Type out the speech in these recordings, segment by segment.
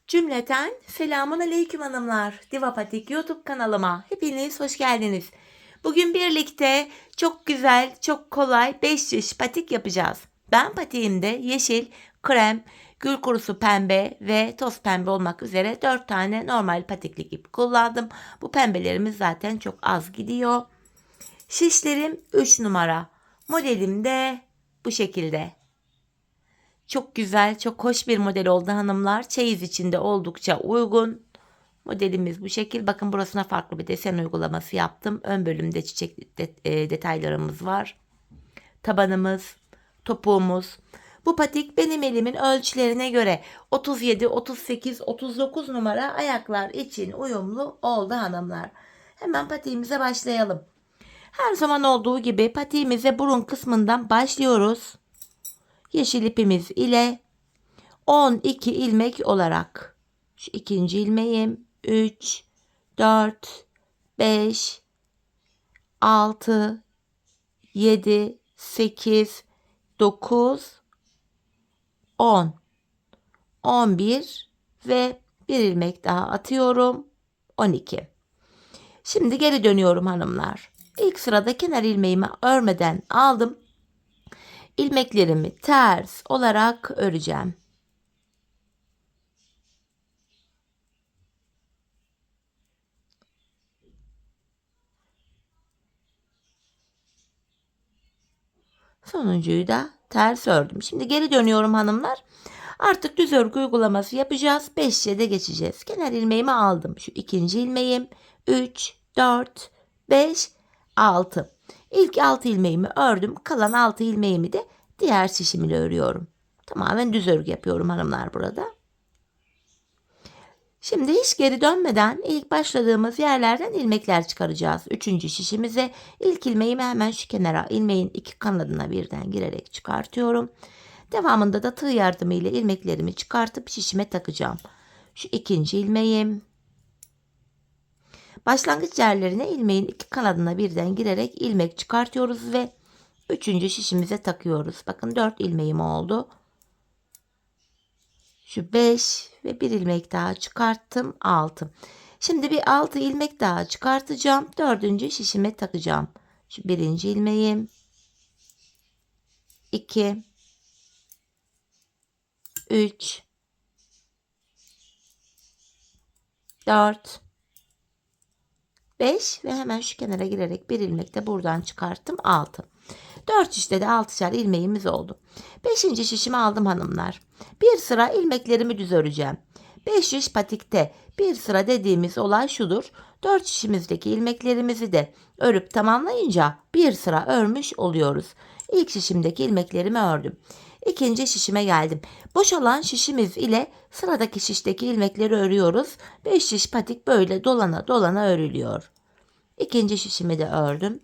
Cümleten selamun aleyküm hanımlar. Diva Patik YouTube kanalıma hepiniz hoş geldiniz. Bugün birlikte çok güzel, çok kolay 5 çeşit patik yapacağız. Ben patiğimde yeşil, krem, gül kurusu pembe ve toz pembe olmak üzere 4 tane normal patiklik ip kullandım. Bu pembelerimiz zaten çok az gidiyor. Şişlerim 3 numara. Modelim de bu şekilde. Çok güzel, çok hoş bir model oldu hanımlar. Çeyiz içinde oldukça uygun. Modelimiz bu şekil. Bakın burasına farklı bir desen uygulaması yaptım. Ön bölümde çiçek detaylarımız var. Tabanımız, topuğumuz. Bu patik benim elimin ölçülerine göre 37, 38, 39 numara ayaklar için uyumlu oldu hanımlar. Hemen patiğimize başlayalım. Her zaman olduğu gibi patiğimize burun kısmından başlıyoruz. Yeşil ipimiz ile 12 ilmek olarak şu ikinci ilmeğim 3 4 5 6 7 8 9 10 11 ve bir ilmek daha atıyorum 12. Şimdi geri dönüyorum hanımlar. İlk sırada kenar ilmeğimi örmeden aldım. İlmeklerimi ters olarak öreceğim. Sonuncuyu da ters ördüm. Şimdi geri dönüyorum hanımlar. Artık düz örgü uygulaması yapacağız. 5'e de geçeceğiz. Kenar ilmeğimi aldım. Şu ikinci ilmeğim 3, 4, 5, 6. İlk 6 ilmeğimi ördüm. Kalan 6 ilmeğimi de diğer şişimle örüyorum. Tamamen düz örgü yapıyorum hanımlar burada. Şimdi hiç geri dönmeden ilk başladığımız yerlerden ilmekler çıkaracağız. Üçüncü şişimize ilk ilmeğimi hemen şu kenara ilmeğin iki kanadına birden girerek çıkartıyorum. Devamında da tığ yardımıyla ilmeklerimi çıkartıp şişime takacağım. Şu ikinci ilmeğim. Başlangıç yerlerine ilmeğin iki kanadına birden girerek ilmek çıkartıyoruz ve üçüncü şişimize takıyoruz. Bakın 4 ilmeğim oldu. Şu 5 ve bir ilmek daha çıkarttım 6. Şimdi bir 6 ilmek daha çıkartacağım. Dördüncü şişime takacağım. Şu birinci ilmeğim 2 3 4 5 ve hemen şu kenara girerek bir ilmek de buradan çıkarttım 6. 4 şişte de 6'şer ilmeğimiz oldu. 5. şişimi aldım hanımlar. Bir sıra ilmeklerimi düz öreceğim. 5 şiş patikte bir sıra dediğimiz olay şudur. 4 şişimizdeki ilmeklerimizi de örüp tamamlayınca bir sıra örmüş oluyoruz. İlk şişimdeki ilmeklerimi ördüm. İkinci şişime geldim. Boşalan şişimiz ile sıradaki şişteki ilmekleri örüyoruz. 5 şiş patik böyle dolana dolana örülüyor. İkinci şişimi de ördüm.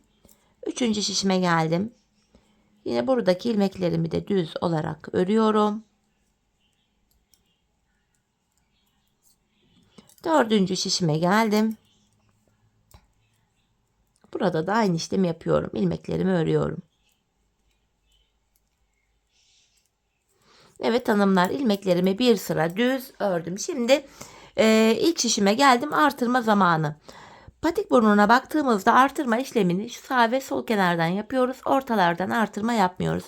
Üçüncü şişime geldim. Yine buradaki ilmeklerimi de düz olarak örüyorum. Dördüncü şişime geldim. Burada da aynı işlemi yapıyorum. İlmeklerimi örüyorum. Evet hanımlar, ilmeklerimi bir sıra düz ördüm. Şimdi ilk şişime geldim. Artırma zamanı. Patik burnuna baktığımızda artırma işlemini şu sağ ve sol kenardan yapıyoruz. Ortalardan artırma yapmıyoruz.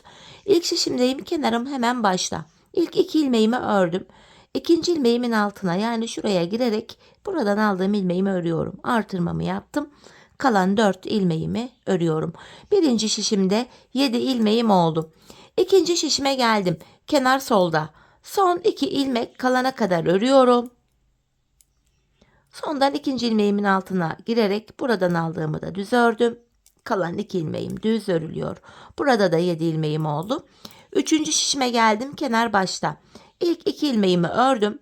İlk şişimdeyim, kenarım hemen başta. İlk 2 ilmeğimi ördüm. İkinci ilmeğimin altına, yani şuraya girerek buradan aldığım ilmeğimi örüyorum. Artırmamı yaptım. Kalan 4 ilmeğimi örüyorum. Birinci şişimde 7 ilmeğim oldu. İkinci şişime geldim. Kenar solda. Son 2 ilmek kalana kadar örüyorum. Sondan ikinci ilmeğimin altına girerek buradan aldığımı da düz ördüm. Kalan 2 ilmeğim düz örülüyor. Burada da 7 ilmeğim oldu. Üçüncü şişime geldim, kenar başta. İlk 2 ilmeğimi ördüm.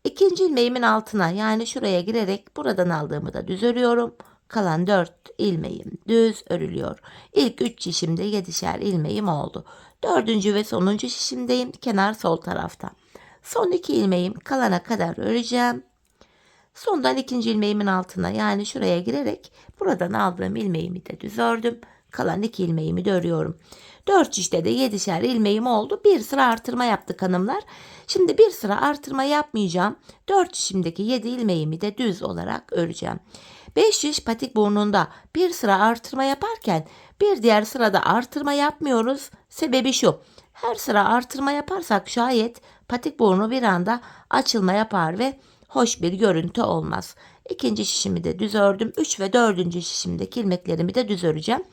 İkinci ilmeğimin altına, yani şuraya girerek buradan aldığımı da düz örüyorum. Kalan 4 ilmeğim düz örülüyor. İlk 3 şişimde 7'şer ilmeğim oldu. Dördüncü ve sonuncu şişimdeyim, kenar sol tarafta. Son 2 ilmeğim kalana kadar öreceğim. Sondan ikinci ilmeğimin altına, yani şuraya girerek buradan aldığım ilmeğimi de düz ördüm. Kalan 2 ilmeğimi de örüyorum. 4 şişte de 7'şer ilmeğim oldu. Bir sıra artırma yaptık hanımlar. Şimdi bir sıra artırma yapmayacağım. 4 şişimdeki 7 ilmeğimi de düz olarak öreceğim. 5 şiş patik burnunda bir sıra artırma yaparken bir diğer sırada artırma yapmıyoruz. Sebebi şu: her sıra artırma yaparsak şayet patik burnu bir anda açılma yapar ve hoş bir görüntü olmaz. İkinci şişimi de düz ördüm. 3 ve 4. şişimdeki ilmeklerimi de düz öreceğim.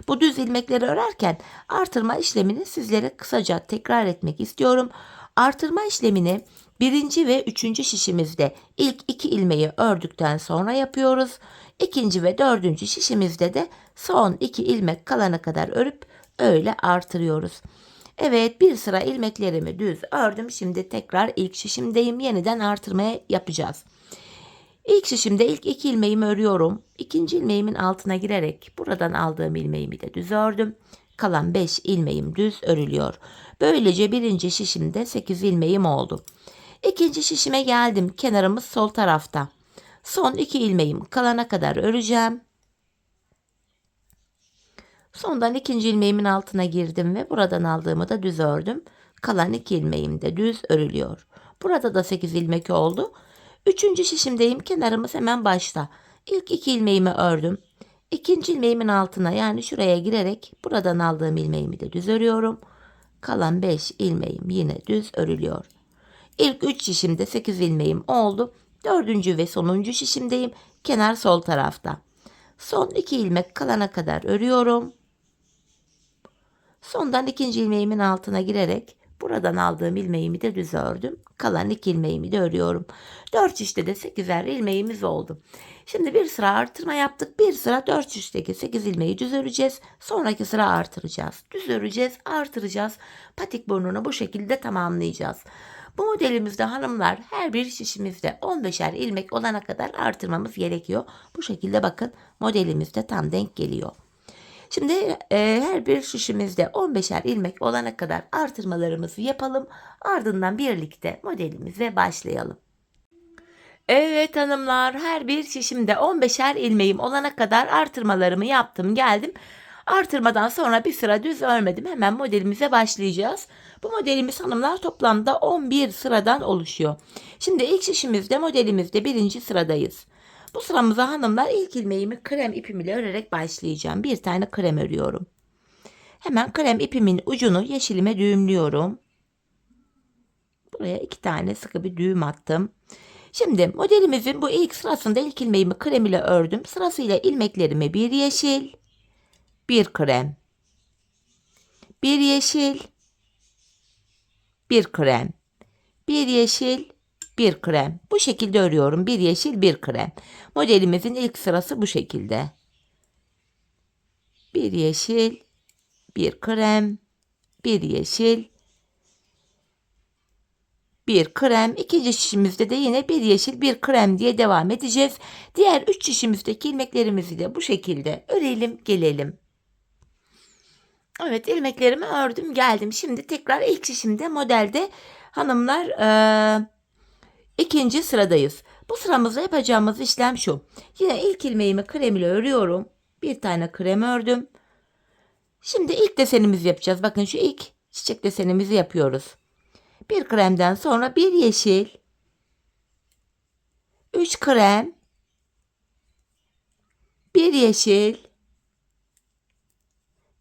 Bu düz ilmekleri örerken artırma işlemini sizlere kısaca tekrar etmek istiyorum. Artırma işlemini birinci ve 3. şişimizde ilk 2 ilmeği ördükten sonra yapıyoruz. İkinci ve 4. şişimizde de son 2 ilmek kalana kadar örüp öyle artırıyoruz. Evet, bir sıra ilmeklerimi düz ördüm. Şimdi tekrar ilk şişimdeyim. Yeniden artırmaya yapacağız. İlk şişimde ilk 2 ilmeğimi örüyorum. İkinci ilmeğimin altına girerek buradan aldığım ilmeğimi de düz ördüm. Kalan 5 ilmeğim düz örülüyor. Böylece birinci şişimde 8 ilmeğim oldu. İkinci şişime geldim. Kenarımız sol tarafta. Son 2 ilmeğim kalana kadar öreceğim. Sondan ikinci ilmeğimin altına girdim ve buradan aldığımı da düz ördüm. Kalan 2 ilmeğim de düz örülüyor. Burada da 8 ilmek oldu. Üçüncü şişimdeyim. Kenarımız hemen başta. İlk 2 ilmeğimi ördüm. İkinci ilmeğimin altına, yani şuraya girerek buradan aldığım ilmeğimi de düz örüyorum. Kalan 5 ilmeğim yine düz örülüyor. İlk 3 şişimde 8 ilmeğim oldu. Dördüncü ve sonuncu şişimdeyim. Kenar sol tarafta. Son 2 ilmek kalana kadar örüyorum. Sondan ikinci ilmeğimin altına girerek buradan aldığım ilmeğimi de düz ördüm. Kalan 2 ilmeğimi de örüyorum. 4 şişte de 8'er ilmeğimiz oldu. Şimdi bir sıra artırma yaptık. Bir sıra 4 şişteki 8 ilmeği düz öreceğiz. Sonraki sıra artıracağız. Düz öreceğiz, artıracağız. Patik burnunu bu şekilde tamamlayacağız. Bu modelimizde hanımlar her bir şişimizde 15'er ilmek olana kadar artırmamız gerekiyor. Bu şekilde bakın, modelimizde tam denk geliyor. Şimdi her bir şişimizde 15'er ilmek olana kadar artırmalarımızı yapalım. Ardından birlikte modelimize başlayalım. Evet hanımlar, her bir şişimde 15'er ilmeğim olana kadar artırmalarımı yaptım geldim. Artırmadan sonra bir sıra düz örmedim. Hemen modelimize başlayacağız. Bu modelimiz hanımlar toplamda 11 sıradan oluşuyor. Şimdi ilk şişimizde modelimizde birinci sıradayız. Bu sıramıza hanımlar ilk ilmeğimi krem ipimle örerek başlayacağım. Bir tane krem örüyorum. Hemen krem ipimin ucunu yeşilime düğümlüyorum. Buraya 2 tane sıkı bir düğüm attım. Şimdi modelimizin bu ilk sırasında ilk ilmeğimi krem ile ördüm. Sırasıyla ilmeklerimi bir yeşil, bir krem, bir yeşil, bir krem, bir yeşil, bir krem. Bu şekilde örüyorum. Bir yeşil, bir krem. Modelimizin ilk sırası bu şekilde. Bir yeşil, bir krem, bir yeşil, bir krem. İkinci şişimizde de yine bir yeşil, bir krem diye devam edeceğiz. Diğer 3 şişimizdeki ilmeklerimizi de bu şekilde örelim, gelelim. Evet, ilmeklerimi ördüm, geldim. Şimdi tekrar ilk şişimde modelde hanımlar ikinci sıradayız. Bu sıramızda yapacağımız işlem şu. Yine ilk ilmeğimi krem ile örüyorum. Bir tane krem ördüm. Şimdi ilk desenimizi yapacağız. Bakın, şu ilk çiçek desenimizi yapıyoruz. Bir kremden sonra bir yeşil, 3 krem, bir yeşil,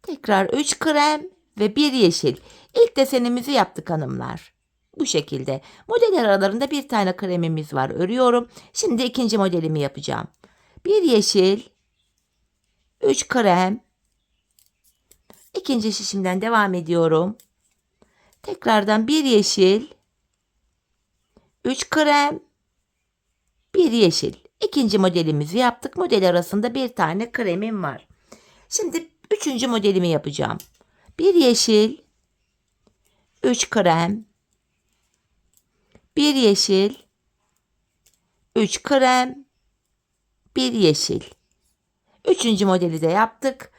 tekrar 3 krem ve bir yeşil. İlk desenimizi yaptık hanımlar. Bu şekilde. Model aralarında bir tane kremimiz var. Örüyorum. Şimdi ikinci modelimi yapacağım. Bir yeşil, 3 krem. İkinci şişimden devam ediyorum. Tekrardan bir yeşil, 3 krem, bir yeşil. İkinci modelimizi yaptık. Model arasında bir tane kremim var. Şimdi üçüncü modelimi yapacağım. Bir yeşil, 3 krem, bir yeşil, 3 krem, bir yeşil. Üçüncü modeli de yaptık.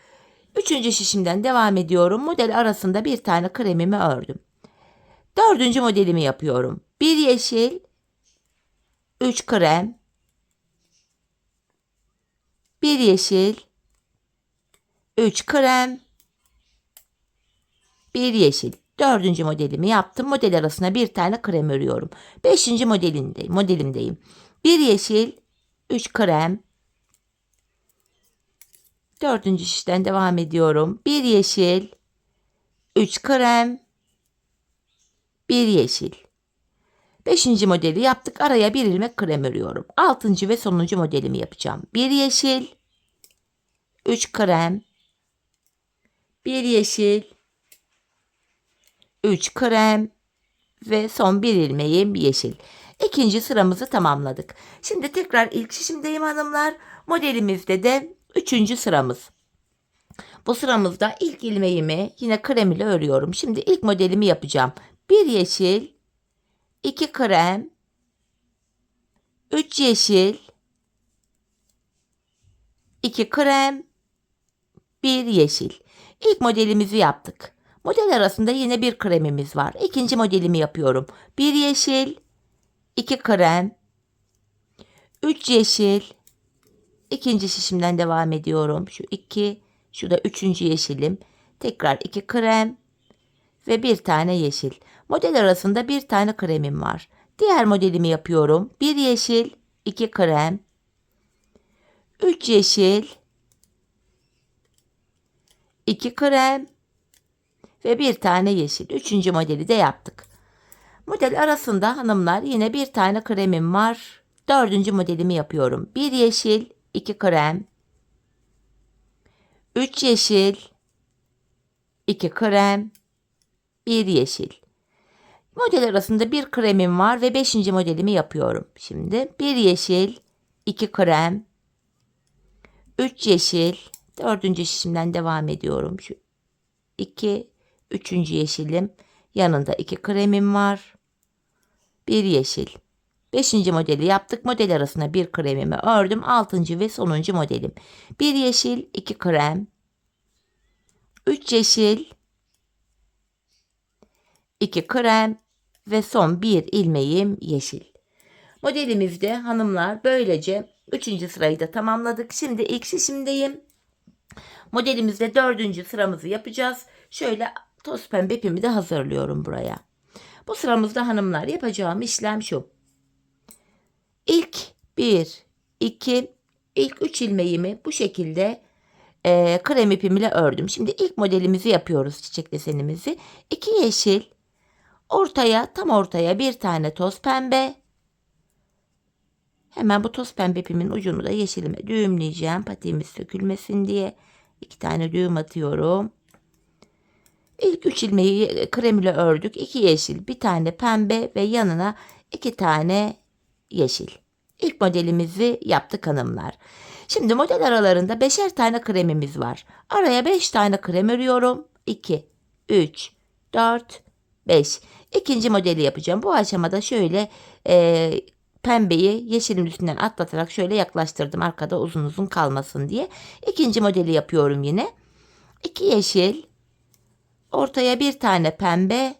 Üçüncü şişimden devam ediyorum. Model arasında bir tane kremimi ördüm. Dördüncü modelimi yapıyorum. Bir yeşil, 3 krem, bir yeşil, 3 krem, 1 yeşil. Dördüncü modelimi yaptım. Model arasına bir tane krem örüyorum. Beşinci modelimdeyim. 1 yeşil, 3 krem. Dördüncü şişten devam ediyorum. 1 yeşil, 3 krem, 1 yeşil. Beşinci modeli yaptık. Araya bir ilmek krem örüyorum. Altıncı ve sonuncu modelimi yapacağım. 1 yeşil, 3 krem, 1 yeşil, 3 krem ve son bir ilmeğim yeşil. İkinci sıramızı tamamladık. Şimdi tekrar ilk şişimdeyim hanımlar. Modelimizde de üçüncü sıramız. Bu sıramızda ilk ilmeğimi yine krem ile örüyorum. Şimdi ilk modelimi yapacağım. 1 yeşil, 2 krem, 3 yeşil, 2 krem, 1 yeşil. İlk modelimizi yaptık. Model arasında yine bir kremimiz var. İkinci modelimi yapıyorum. 1 yeşil, 2 krem, 3 yeşil. İkinci şişimden devam ediyorum. Şu 2, şu da üçüncü yeşilim. Tekrar 2 krem ve bir tane yeşil. Model arasında bir tane kremim var. Diğer modelimi yapıyorum. 1 yeşil, 2 krem, 3 yeşil, 2 krem ve bir tane yeşil. Üçüncü modeli de yaptık. Model arasında hanımlar yine bir tane kremim var. Dördüncü modelimi yapıyorum. 1 yeşil, 2 krem, 3 yeşil, 2 krem, 1 yeşil. Model arasında bir kremim var ve 5. modelimi yapıyorum. Şimdi 1 yeşil, 2 krem, 3 yeşil, 4. şişimden devam ediyorum. Şu 2, 3. yeşilim, yanında 2 kremim var, 1 yeşil. 5. modeli yaptık. Model arasına bir kremimi ördüm. 6. ve sonuncu modelim. 1 yeşil, 2 krem, 3 yeşil, 2 krem ve son bir ilmeğim yeşil. Modelimizde hanımlar böylece 3. sırayı da tamamladık. Şimdi ilk şişimdeyim. Modelimizde 4. sıramızı yapacağız. Şöyle toz pembe ipimi de hazırlıyorum buraya. Bu sıramızda hanımlar yapacağım işlem şu. İlk 1, 2, ilk 3 ilmeğimi bu şekilde krem ipimle ördüm. Şimdi ilk modelimizi yapıyoruz, çiçek desenimizi. 2 yeşil, tam ortaya bir tane toz pembe. Hemen bu toz pembe ipimin ucunu da yeşilime düğümleyeceğim. Patiğimiz sökülmesin diye 2 tane düğüm atıyorum. İlk 3 ilmeği krem ile ördük. 2 yeşil, bir tane pembe ve yanına 2 tane yeşil. İlk modelimizi yaptık hanımlar. Şimdi model aralarında 5'er tane kremimiz var. Araya 5 tane krem örüyorum. 2, 3, 4, 5. İkinci modeli yapacağım. Bu aşamada şöyle pembeyi yeşilin üstünden atlatarak şöyle yaklaştırdım. Arkada uzun uzun kalmasın diye. İkinci modeli yapıyorum yine. 2 yeşil, ortaya bir tane pembe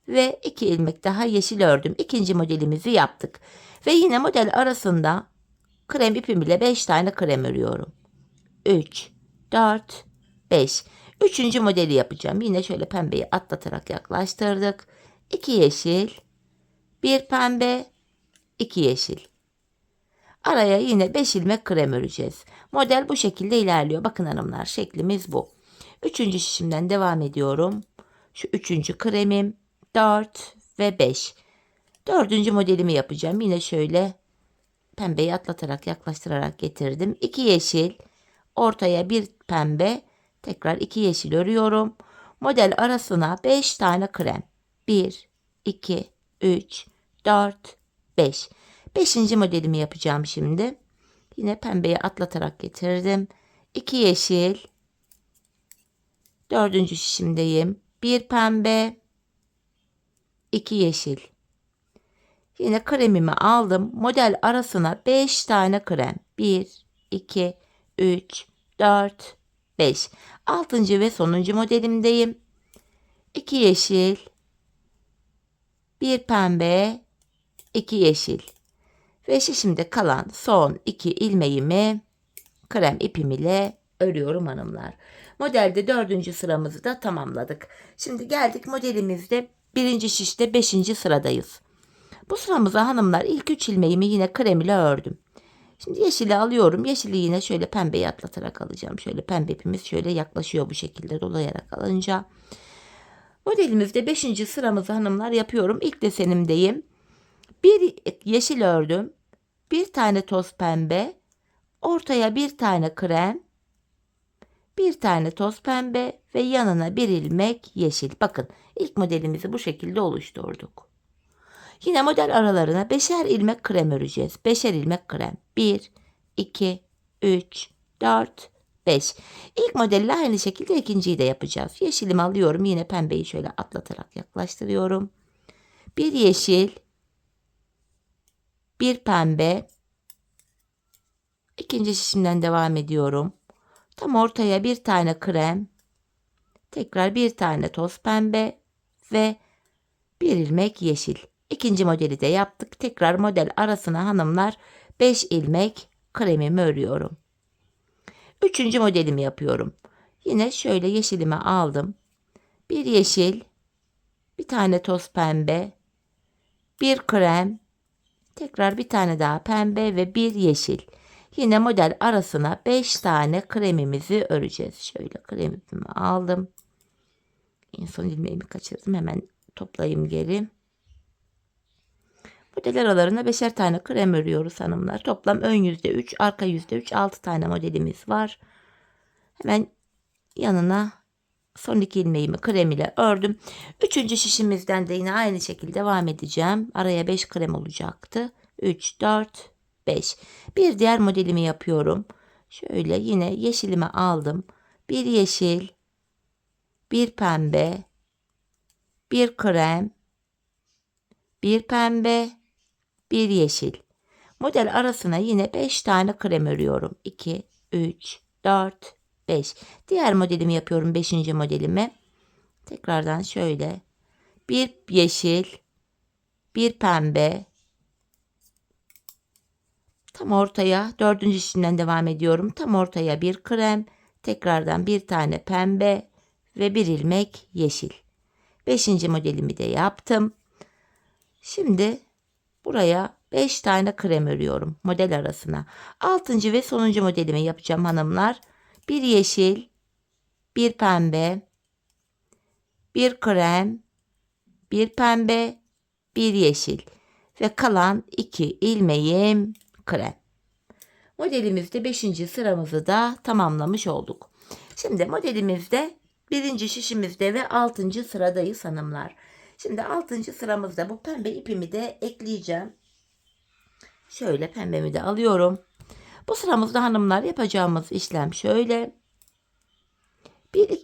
ve 2 ilmek daha yeşil ördüm. İkinci modelimizi yaptık. Ve yine model arasında krem ipim ile 5 tane krem örüyorum. 3, 4, 5. Üçüncü modeli yapacağım. Yine şöyle pembeyi atlatarak yaklaştırdık. 2 yeşil, 1 pembe, 2 yeşil. Araya yine 5 ilmek krem öreceğiz. Model bu şekilde ilerliyor. Bakın hanımlar, şeklimiz bu. Üçüncü şişimden devam ediyorum. Şu üçüncü kremim, 4 ve 5. Dördüncü modelimi yapacağım. Yine şöyle pembeyi atlatarak yaklaştırarak getirdim. 2 yeşil, ortaya bir pembe, tekrar 2 yeşil örüyorum. Model arasına 5 tane krem. 1, 2, 3, 4, 5. 5. modelimi yapacağım şimdi. Yine pembeyi atlatarak getirdim. 2 yeşil, 4. şişimdeyim. 1 pembe, 2 yeşil. Yine kremimi aldım. Model arasına 5 tane krem. 1, 2, 3, 4, 5. 6. ve sonuncu modelimdeyim. 2 yeşil, 1 pembe, 2 yeşil. Ve şişimde kalan son 2 ilmeğimi krem ipim ile örüyorum hanımlar. Modelde 4. sıramızı da tamamladık. Şimdi geldik modelimizde 1. şişte 5. sıradayız. Bu sıramıza hanımlar ilk 3 ilmeğimi yine krem ile ördüm. Şimdi yeşili alıyorum. Yeşili yine şöyle pembeyi atlatarak alacağım. Şöyle pembe ipimiz şöyle yaklaşıyor bu şekilde dolayarak alınca. Modelimizde 5. sıramızı hanımlar yapıyorum. İlk desenimdeyim. Bir yeşil ördüm. Bir tane toz pembe. Ortaya bir tane krem. Bir tane toz pembe ve yanına bir ilmek yeşil. Bakın ilk modelimizi bu şekilde oluşturduk. Yine model aralarına 5'er ilmek krem öreceğiz. 5'er ilmek krem. 1, 2, 3, 4, 5. İlk modelle aynı şekilde ikinciyi de yapacağız. Yeşilimi alıyorum. Yine pembeyi şöyle atlatarak yaklaştırıyorum. Bir yeşil, bir pembe. İkinci şişimden devam ediyorum. Tam ortaya bir tane krem. Tekrar bir tane toz pembe ve bir ilmek yeşil. İkinci modeli de yaptık. Tekrar model arasına hanımlar 5 ilmek kremimi örüyorum. Üçüncü modelimi yapıyorum. Yine şöyle yeşilimi aldım. Bir yeşil, bir tane toz pembe, bir krem, tekrar bir tane daha pembe ve bir yeşil. Yine model arasına 5 tane kremimizi öreceğiz. Şöyle kremimi aldım. En son ilmeğimi kaçırdım. Hemen toplayayım geri. Model aralarına 5'er tane krem örüyoruz hanımlar. Toplam ön yüzde 3, arka yüzde 3, 6 tane modelimiz var. Hemen yanına son 2 ilmeğimi krem ile ördüm. Üçüncü şişimizden de yine aynı şekilde devam edeceğim. Araya 5 krem olacaktı. 3, 4, 5. Bir diğer modelimi yapıyorum. Şöyle yine yeşilimi aldım. Bir yeşil, bir pembe, bir krem, bir pembe, bir yeşil. Model arasına yine 5 tane krem örüyorum. 2, 3, 4, 5. Diğer modelimi yapıyorum. 5. modelimi. Tekrardan şöyle. Bir yeşil, bir pembe. Tam ortaya 4. şişimden devam ediyorum. Tam ortaya bir krem. Tekrardan bir tane pembe ve bir ilmek yeşil. 5. modelimi de yaptım. Şimdi buraya 5 tane krem örüyorum model arasına. 6. ve sonuncu modelimi yapacağım hanımlar. Bir yeşil, bir pembe, bir krem, bir pembe, bir yeşil ve kalan 2 ilmeğim krem. Modelimizde 5. sıramızı da tamamlamış olduk. Şimdi modelimizde 1. şişimizde ve 6. sıradayız hanımlar. Şimdi 6. sıramızda bu pembe ipimi de ekleyeceğim. Şöyle pembemi de alıyorum. Bu sıramızda hanımlar yapacağımız işlem şöyle.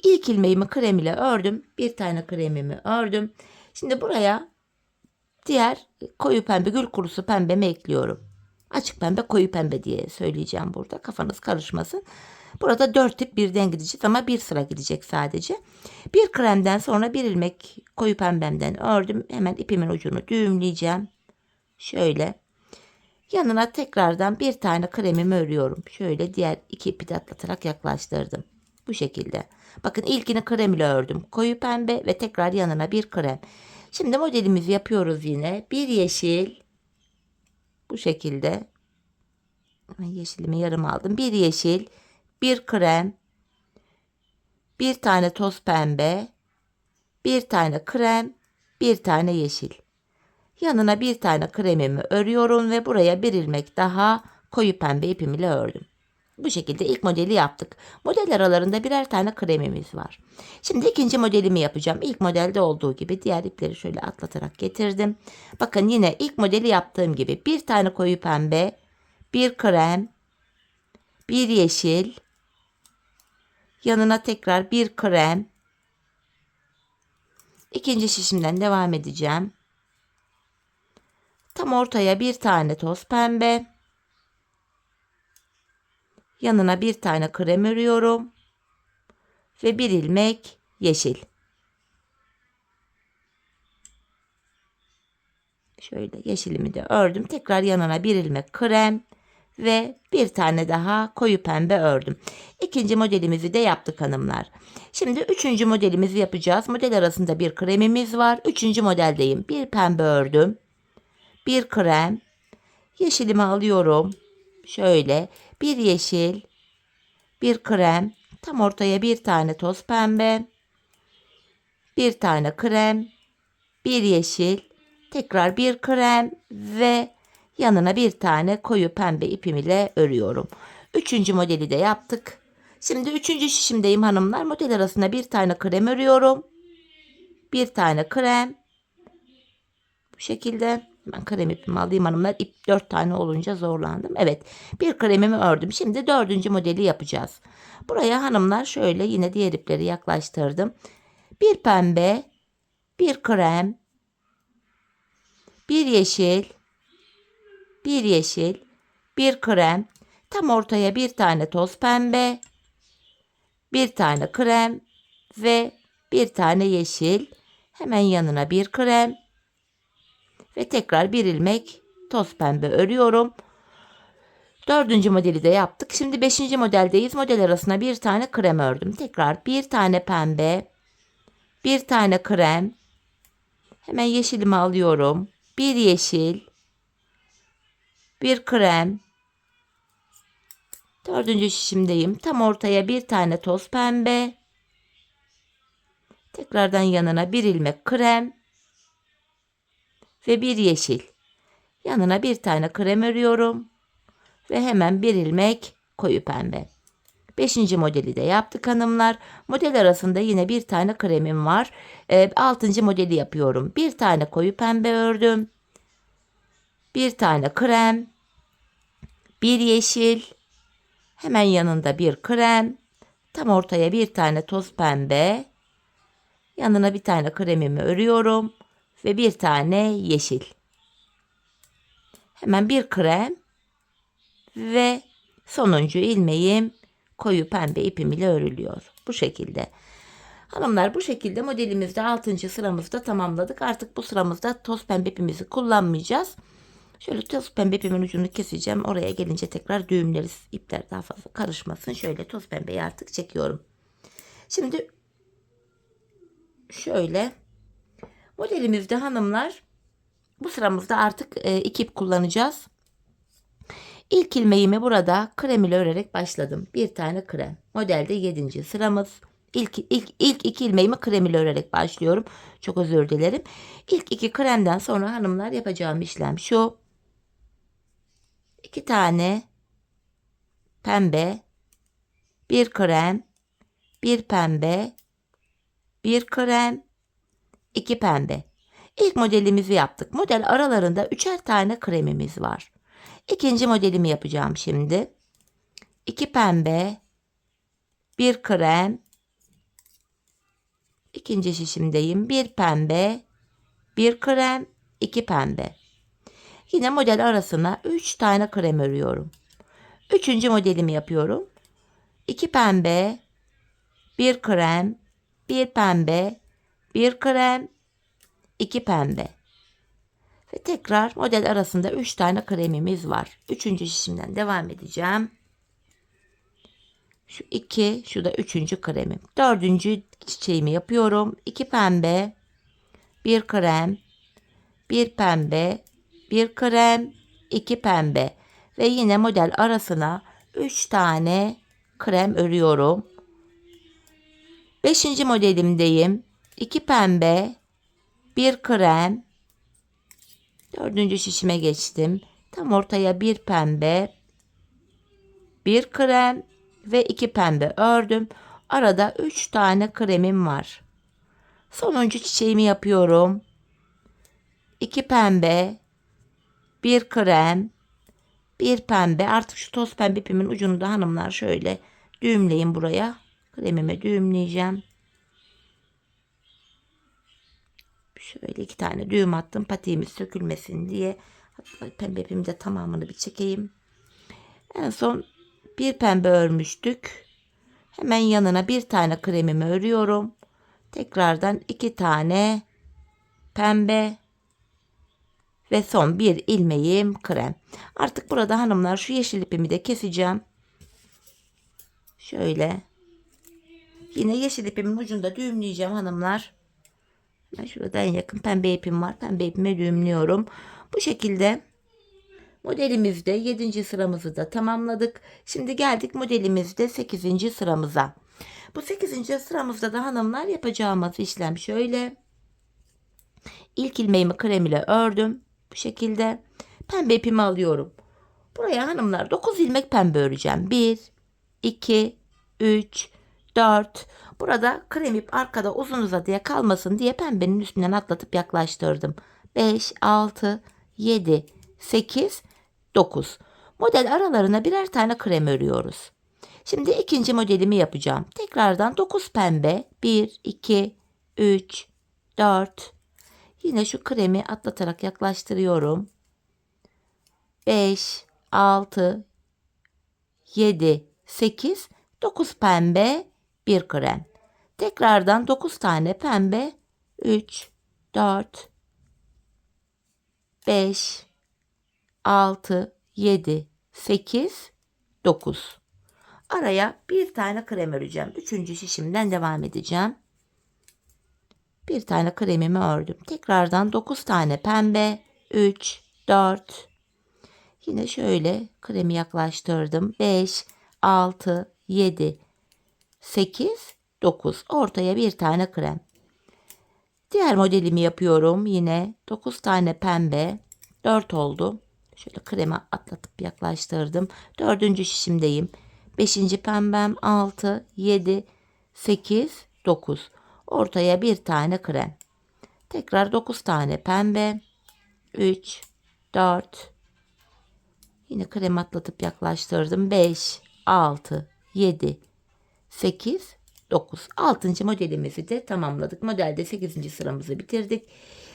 İlk ilmeğimi krem ile ördüm. Bir tane kremimi ördüm. Şimdi buraya diğer koyu pembe, gül kurusu pembemi ekliyorum. Açık pembe, koyu pembe diye söyleyeceğim burada. Kafanız karışmasın. Burada 4 tip birden gideceğiz ama bir sıra gidecek sadece. Bir kremden sonra bir ilmek koyu pembemden ördüm. Hemen ipimin ucunu düğümleyeceğim. Şöyle. Yanına tekrardan bir tane kremimi örüyorum. Şöyle diğer 2 ipi de atlatarak yaklaştırdım. Bu şekilde. Bakın ilkini krem ile ördüm. Koyu pembe ve tekrar yanına bir krem. Şimdi modelimizi yapıyoruz yine. Bir yeşil. Bu şekilde. Yeşilimi yarım aldım. Bir yeşil. Bir krem. Bir tane toz pembe. Bir tane krem. Bir tane yeşil. Yanına bir tane kremimi örüyorum ve buraya bir ilmek daha koyu pembe ipim ile ördüm. Bu şekilde ilk modeli yaptık. Model aralarında birer tane kremimiz var. Şimdi ikinci modelimi yapacağım. İlk modelde olduğu gibi diğer ipleri şöyle atlatarak getirdim. Bakın yine ilk modeli yaptığım gibi bir tane koyu pembe, bir krem, bir yeşil, yanına tekrar bir krem. İkinci şişimden devam edeceğim. Tam ortaya bir tane toz pembe. Yanına bir tane krem örüyorum. Ve bir ilmek yeşil. Şöyle yeşilimi de ördüm. Tekrar yanına bir ilmek krem ve bir tane daha koyu pembe ördüm. İkinci modelimizi de yaptık hanımlar. Şimdi üçüncü modelimizi yapacağız. Model arasında bir kremimiz var. Üçüncü modeldeyim. Bir pembe ördüm. Bir krem. Yeşilimi alıyorum. Şöyle bir yeşil, bir krem. Tam ortaya bir tane toz pembe. Bir tane krem. Bir yeşil. Tekrar bir krem ve yanına bir tane koyu pembe ipim ile örüyorum. Üçüncü modeli de yaptık. Şimdi üçüncü şişimdeyim hanımlar. Model arasında bir tane krem örüyorum. Bir tane krem. Bu şekilde. Ben krem ipimi alayım hanımlar. İp 4 tane olunca zorlandım. Evet. Bir kremimi ördüm. Şimdi dördüncü modeli yapacağız. Buraya hanımlar şöyle yine diğer ipleri yaklaştırdım. Bir pembe. Bir krem. Bir yeşil. Bir yeşil. Bir krem. Tam ortaya bir tane toz pembe. Bir tane krem. Ve bir tane yeşil. Hemen yanına bir krem. Ve tekrar bir ilmek toz pembe örüyorum. Dördüncü modeli de yaptık. Şimdi beşinci modeldeyiz. Model arasına bir tane krem ördüm. Tekrar bir tane pembe. Bir tane krem. Hemen yeşilimi alıyorum. Bir yeşil. Bir krem. Dördüncü şişimdeyim. Tam ortaya bir tane toz pembe. Tekrardan yanına bir ilmek krem. Ve bir yeşil. Yanına bir tane krem örüyorum. Ve hemen bir ilmek koyu pembe. Beşinci modeli de yaptık hanımlar. Model arasında yine bir tane kremim var. Altıncı modeli yapıyorum. Bir tane koyu pembe ördüm. Bir tane krem. Bir yeşil. Hemen yanında bir krem. Tam ortaya bir tane toz pembe. Yanına bir tane kremimi örüyorum. Ve bir tane yeşil. Hemen bir krem. Ve sonuncu ilmeğim koyu pembe ipim ile örülüyor. Bu şekilde. Hanımlar bu şekilde modelimizde 6. sıramızda tamamladık. Artık bu sıramızda toz pembe ipimizi kullanmayacağız. Şöyle toz pembe ipimin ucunu keseceğim. Oraya gelince tekrar düğümleriz. İpler daha fazla karışmasın. Şöyle toz pembeyi artık çekiyorum. Şimdi şöyle modelimizde hanımlar bu sıramızda artık 2 ip kullanacağız. İlk ilmeğimi burada krem ile örerek başladım. Bir tane krem. Modelde 7. sıramız. İlk 2 ilmeğimi krem ile örerek başlıyorum. Çok özür dilerim. İlk 2 kremden sonra hanımlar yapacağım işlem şu. 2 tane pembe, bir krem, bir pembe, bir krem, 2 pembe. İlk modelimizi yaptık. Model aralarında 3'er tane kremimiz var. İkinci modelimi yapacağım şimdi. 2 pembe, bir krem. İkinci şişimdeyim. Bir pembe, bir krem, 2 pembe. Yine model arasına 3 tane krem örüyorum. Üçüncü modelimi yapıyorum. 2 pembe, bir krem, bir pembe, bir krem, 2 pembe. Ve tekrar model arasında 3 tane kremimiz var. Üçüncü şişimden devam edeceğim. Şu 2, şu da üçüncü kremim. Dördüncü çiçeğimi yapıyorum. 2 pembe, bir krem, bir pembe, bir krem, 2 pembe. Ve yine model arasına 3 tane krem örüyorum. Beşinci modelimdeyim. 2 pembe, bir krem. Dördüncü şişime geçtim. Tam ortaya bir pembe, bir krem ve 2 pembe ördüm. Arada 3 tane kremim var. Sonuncu çiçeğimi yapıyorum. 2 pembe, bir krem, bir pembe. Artık şu toz pembe ipimin ucunu da hanımlar şöyle düğümleyin buraya. Kremimi düğümleyeceğim. Şöyle 2 tane düğüm attım patiğimiz sökülmesin diye. Hatta pembe ipimi de tamamını bir çekeyim. En son bir pembe örmüştük. Hemen yanına bir tane kremimi örüyorum. Tekrardan 2 tane pembe Ve son bir ilmeğim krem. Artık burada hanımlar şu yeşil ipimi de keseceğim. Şöyle. Yine yeşil ipimin ucunda düğümleyeceğim hanımlar. Ben şurada en yakın pembe ipim var. Pembe ipime düğümlüyorum. Bu şekilde modelimizde 7. sıramızı da tamamladık. Şimdi geldik modelimizde 8. sıramıza. Bu 8. sıramızda da hanımlar yapacağımız işlem şöyle. İlk ilmeğimi krem ile ördüm. Bu şekilde pembe ipimi alıyorum. Buraya hanımlar 9 ilmek pembe öreceğim. 1, 2, 3, 4. Burada krem ip arkada uzun uzadıya kalmasın diye pembenin üstünden atlatıp yaklaştırdım. 5, 6, 7, 8, 9. Model aralarına birer tane krem örüyoruz. Şimdi ikinci modelimi yapacağım. Tekrardan 9 pembe. 1, 2, 3, 4. Yine şu kremi atlatarak yaklaştırıyorum. 5, 6, 7, 8, 9 pembe, 1 krem. Tekrardan 9 tane pembe. 3, 4, 5, 6, 7, 8, 9. Araya bir tane krem öreceğim. 3. şişimden devam edeceğim. Bir tane kremimi ördüm. Tekrardan 9 tane pembe. 3, 4. Yine şöyle kremi yaklaştırdım. 5, 6, 7, 8, 9. Ortaya bir tane krem. Diğer modelimi yapıyorum. Yine 9 tane pembe. 4 oldu. Şöyle kremi atlatıp yaklaştırdım. 4. şişimdeyim. 5. pembem 6, 7, 8, 9. Ortaya bir tane krem. Tekrar 9 tane pembe. 3, 4. Yine krem atlatıp yaklaştırdım. 5, 6, 7, 8, 9. 6. modelimizi de tamamladık. Modelde 8. sıramızı bitirdik.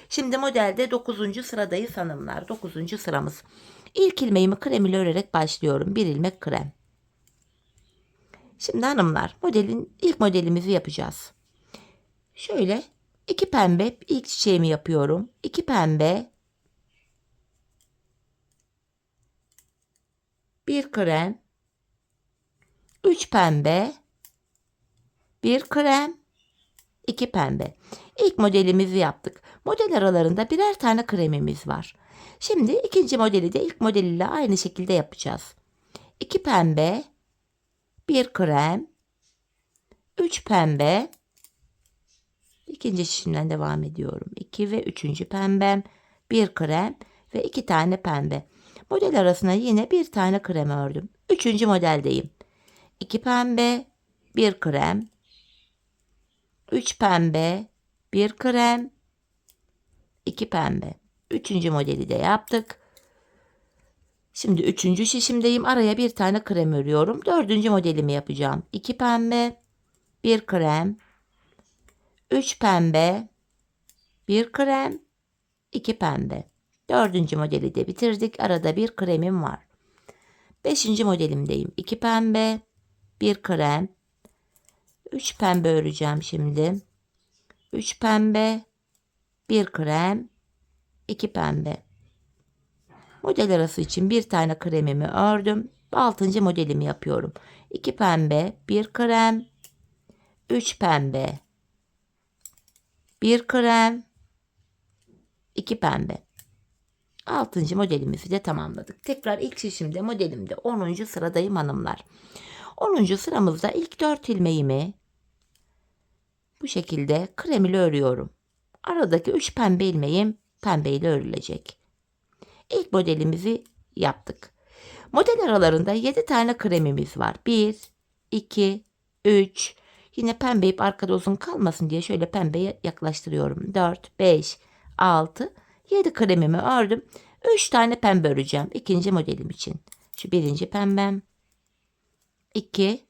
Şimdi modelde 9. sıradayız hanımlar. 9. sıramız. İlk ilmeğimi krem ile örerek başlıyorum. 1 ilmek krem. Şimdi hanımlar ilk modelimizi yapacağız. Şöyle 2 pembe ilk çiçeğimi yapıyorum. 2 pembe, 1 krem, 3 pembe, 1 krem, 2 pembe. İlk modelimizi yaptık. Model aralarında birer tane kremimiz var. Şimdi ikinci modeli de ilk modeliyle aynı şekilde yapacağız. 2 pembe, 1 krem, 3 pembe. İkinci şişimden devam ediyorum. 2 ve 3. pembem, 1 krem ve 2 tane pembe. Model arasına yine bir tane krem ördüm. 3. modeldeyim. 2 pembe, 1 krem, 3 pembe, 1 krem, 2 pembe. 3. modeli de yaptık. Şimdi 3. şişimdeyim. Araya bir tane krem örüyorum. 4. modelimi yapacağım. 2 pembe, 1 krem, 3 pembe, 1 krem, 2 pembe. 4. modeli de bitirdik. Arada bir kremim var. 5. modelimdeyim. 2 pembe, 1 krem, 3 pembe öreceğim şimdi. 3 pembe, 1 krem, 2 pembe. Model arası için bir tane kremimi ördüm. 6. modelimi yapıyorum. 2 pembe, 1 krem, 3 pembe, 1 krem, 2 pembe. 6. modelimizi de tamamladık. Tekrar ilk şişimde modelimde 10. sıradayım hanımlar. 10. sıramızda ilk 4 ilmeğimi bu şekilde krem ile örüyorum. Aradaki 3 pembe ilmeğim pembe ile örülecek. İlk modelimizi yaptık. Model aralarında 7 tane kremimiz var. 1, 2, 3. Yine pembe ip arkada uzun kalmasın diye şöyle pembeye yaklaştırıyorum. 4, 5, 6, 7 kremimi ördüm. 3 tane pembe öreceğim. İkinci modelim için. Şu birinci pembem. 2,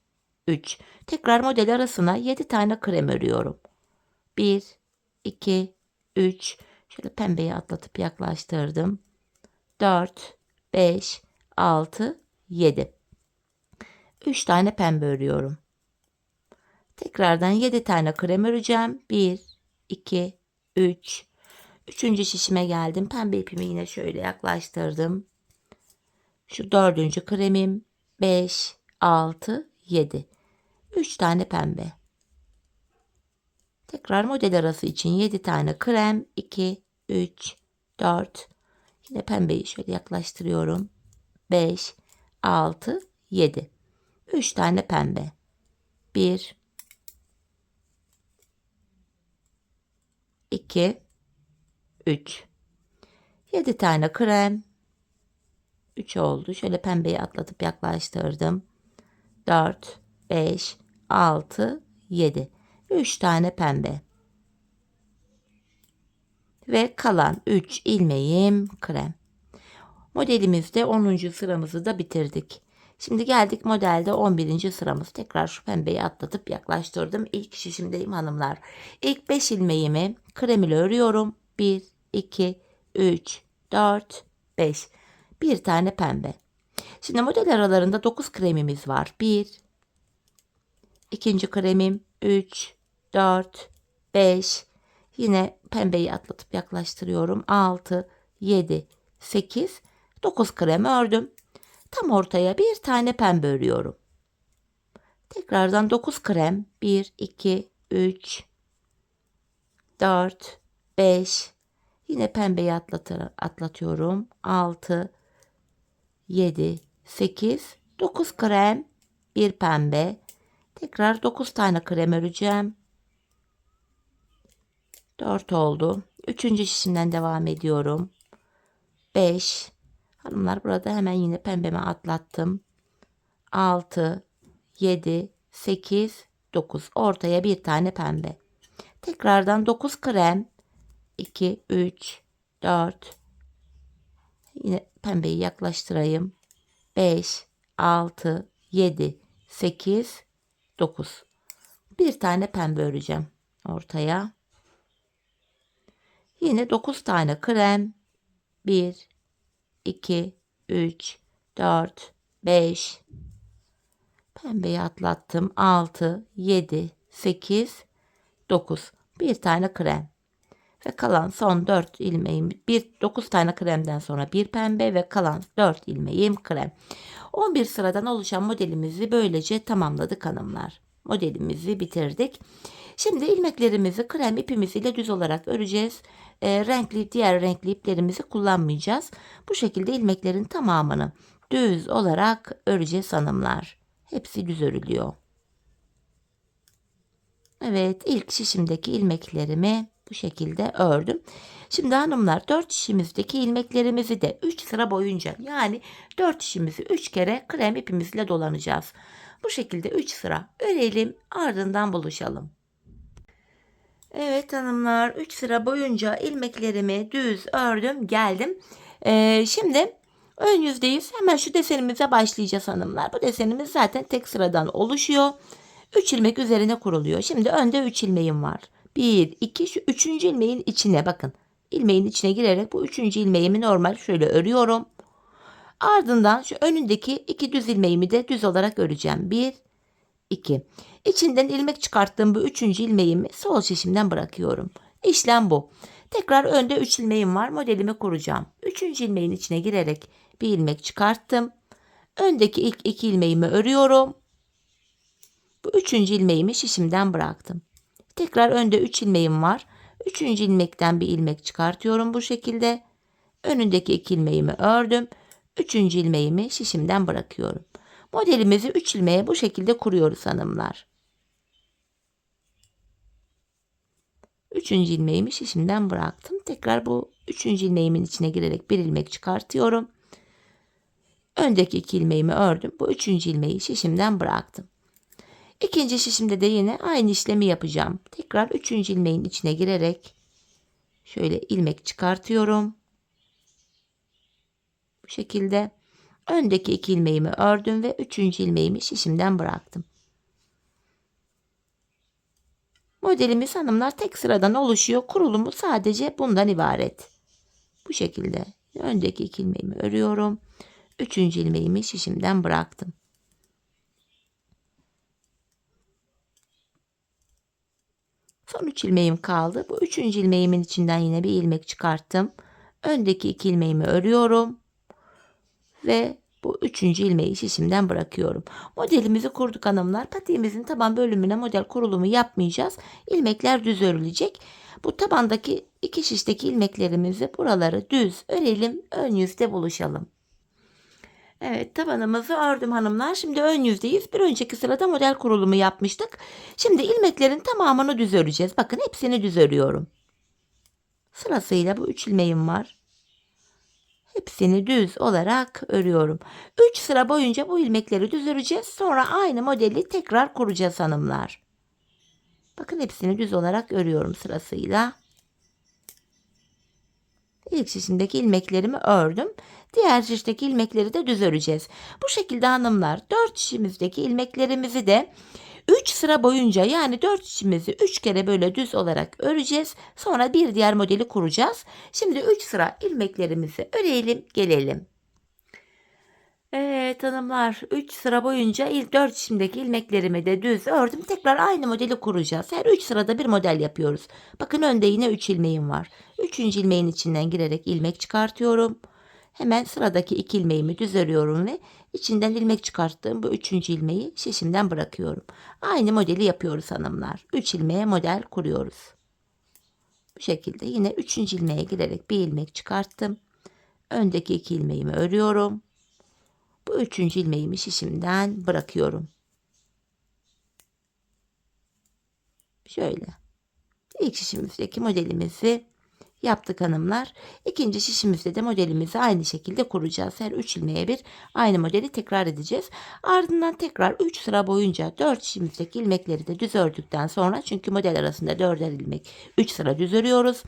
3. Tekrar model arasına 7 tane krem örüyorum. 1, 2, 3. Şöyle pembeyi atlatıp yaklaştırdım. 4, 5, 6, 7. 3 tane pembe örüyorum. Tekrardan 7 tane krem öreceğim. 1, 2, 3, Üçüncü şişime geldim. Pembe ipimi yine şöyle yaklaştırdım. Şu dördüncü kremim. 5, 6, 7. 3 tane pembe. Tekrar model arası için 7 tane krem. 2, 3, 4. Yine pembeyi şöyle yaklaştırıyorum. 5, 6, 7. 3 tane pembe. 1, 2, 3. 7 tane krem. 3 oldu. Şöyle pembeyi atlatıp yaklaştırdım. 4, 5, 6, 7. 3 tane pembe. Ve kalan 3 ilmeğim krem. Modelimizde 10. sıramızı da bitirdik. Şimdi geldik modelde 11. sıramız. Tekrar şu pembeyi atlatıp yaklaştırdım. İlk şişimdeyim hanımlar. İlk 5 ilmeğimi krem ile örüyorum. 1, 2, 3, 4, 5. Bir tane pembe. Şimdi model aralarında 9 kremimiz var. 1, ikinci kremim 3, 4, 5. Yine pembeyi atlatıp yaklaştırıyorum. 6, 7, 8, 9 krem ördüm. Tam ortaya bir tane pembe örüyorum. Tekrardan 9 krem. 1, 2, 3, 4, 5. Yine pembeyi atlatıyorum. 6, 7, 8, 9 krem. Bir pembe. Tekrar 9 tane krem öreceğim. 4 oldu. Üçüncü şişimden devam ediyorum. 5. Hanımlar burada hemen yine pembeme atlattım. 6, 7, 8, 9. Ortaya bir tane pembe. Tekrardan 9 krem. 2, 3, 4. Yine pembeyi yaklaştırayım. 5, 6, 7, 8, 9. Bir tane pembe öreceğim ortaya. Yine 9 tane krem. 1, 2, 3, 4, 5. Pembeyi atlattım. 6, 7, 8, 9. Bir tane krem. Ve kalan son 4 ilmeğim. 9 tane kremden sonra bir pembe ve kalan 4 ilmeğim krem. 11 sıradan oluşan modelimizi böylece tamamladık hanımlar. Modelimizi bitirdik. Şimdi ilmeklerimizi krem ipimiz ile düz olarak öreceğiz. Diğer renkli iplerimizi kullanmayacağız. Bu şekilde ilmeklerin tamamını düz olarak öreceğiz hanımlar. Hepsi düz örülüyor. Evet, ilk şişimdeki ilmeklerimi bu şekilde ördüm. Şimdi hanımlar 4 şişimizdeki ilmeklerimizi de 3 sıra boyunca, yani 4 şişimizi 3 kere krem ipimizle dolanacağız. Bu şekilde 3 sıra örelim, ardından buluşalım. Evet hanımlar, 3 sıra boyunca ilmeklerimi düz ördüm, geldim. Şimdi ön yüzdeyiz. Hemen şu desenimize başlayacağız hanımlar. Bu desenimiz zaten tek sıradan oluşuyor. 3 ilmek üzerine kuruluyor. Şimdi önde 3 ilmeğim var. 1, 2, şu 3. ilmeğin içine bakın. İlmeğin içine girerek bu 3. ilmeğimi normal şöyle örüyorum. Ardından şu önündeki 2 düz ilmeğimi de düz olarak öreceğim. 1, 2. İçinden ilmek çıkarttığım bu 3. ilmeğimi sol şişimden bırakıyorum. İşlem bu. Tekrar önde 3 ilmeğim var. Modelimi kuracağım. 3. ilmeğin içine girerek bir ilmek çıkarttım. Öndeki ilk 2 ilmeğimi örüyorum. Bu 3. ilmeğimi şişimden bıraktım. Tekrar önde 3 ilmeğim var. 3. ilmekten bir ilmek çıkartıyorum bu şekilde. Önündeki 2 ilmeğimi ördüm. 3. ilmeğimi şişimden bırakıyorum. Modelimizi 3 ilmeğe bu şekilde kuruyoruz hanımlar. 3. ilmeğimi şişimden bıraktım. Tekrar bu 3. ilmeğimin içine girerek bir ilmek çıkartıyorum. Öndeki 2 ilmeğimi ördüm. Bu 3. ilmeği şişimden bıraktım. İkinci şişimde de yine aynı işlemi yapacağım. Tekrar 3. ilmeğin içine girerek şöyle ilmek çıkartıyorum. Bu şekilde öndeki 2 ilmeğimi ördüm ve 3. ilmeğimi şişimden bıraktım. Modelimiz hanımlar tek sıradan oluşuyor. Kurulumu sadece bundan ibaret. Bu şekilde öndeki 2 ilmeğimi örüyorum. 3. ilmeğimi şişimden bıraktım. Son 3 ilmeğim kaldı. Bu 3. ilmeğimin içinden yine bir ilmek çıkarttım. Öndeki 2 ilmeğimi örüyorum. Ve bu 3. ilmeği şişimden bırakıyorum. Modelimizi kurduk hanımlar. Patiğimizin taban bölümüne model kurulumu yapmayacağız. İlmekler düz örülecek. Bu tabandaki 2 şişteki ilmeklerimizi buraları düz örelim. Ön yüzde buluşalım. Evet, tabanımızı ördüm hanımlar. Şimdi ön yüzdeyiz. Bir önceki sırada model kurulumu yapmıştık. Şimdi ilmeklerin tamamını düz öreceğiz. Bakın hepsini düz örüyorum. Sırasıyla bu 3 ilmeğim var. Hepsini düz olarak örüyorum. 3 sıra boyunca bu ilmekleri düz öreceğiz. Sonra aynı modeli tekrar kuracağız hanımlar. Bakın hepsini düz olarak örüyorum sırasıyla. İlk şişimdeki ilmeklerimi ördüm. Diğer şişteki ilmekleri de düz öreceğiz. Bu şekilde hanımlar 4 şişimizdeki ilmeklerimizi de 3 sıra boyunca, yani 4 şişimizi 3 kere böyle düz olarak öreceğiz. Sonra bir diğer modeli kuracağız. Şimdi 3 sıra ilmeklerimizi örelim, gelelim. Evet hanımlar, 3 sıra boyunca ilk 4 şişimdeki ilmeklerimi de düz ördüm. Tekrar aynı modeli kuracağız. Her 3 sırada bir model yapıyoruz. Bakın önde yine 3 ilmeğim var. 3. ilmeğin içinden girerek ilmek çıkartıyorum. Hemen sıradaki 2 ilmeğimi düz örüyorum ve içinden ilmek çıkarttığım bu 3. ilmeği şişimden bırakıyorum. Aynı modeli yapıyoruz hanımlar. 3 ilmeğe model kuruyoruz. Bu şekilde yine 3. ilmeğe girerek bir ilmek çıkarttım. Öndeki 2 ilmeğimi örüyorum. Bu 3. ilmeğimi şişimden bırakıyorum. Şöyle. İlk şişimizdeki modelimizi yaptık hanımlar. İkinci şişimizde de modelimizi aynı şekilde kuracağız. Her 3 ilmeğe bir aynı modeli tekrar edeceğiz. Ardından tekrar 3 sıra boyunca 4 şişimizdeki ilmekleri de düz ördükten sonra, çünkü model arasında 4'er ilmek, 3 sıra düz örüyoruz.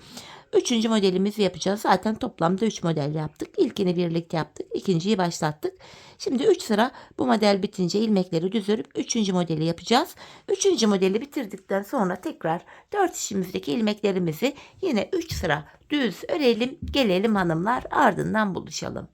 3. modelimizi yapacağız. Zaten toplamda 3 model yaptık. İlkini birlikte yaptık. İkinciyi başlattık. Şimdi 3 sıra bu model bitince ilmekleri düz örüp 3. modeli yapacağız. 3. modeli bitirdikten sonra tekrar 4 şişimizdeki ilmeklerimizi yine 3 sıra düz örelim, gelelim hanımlar, ardından buluşalım.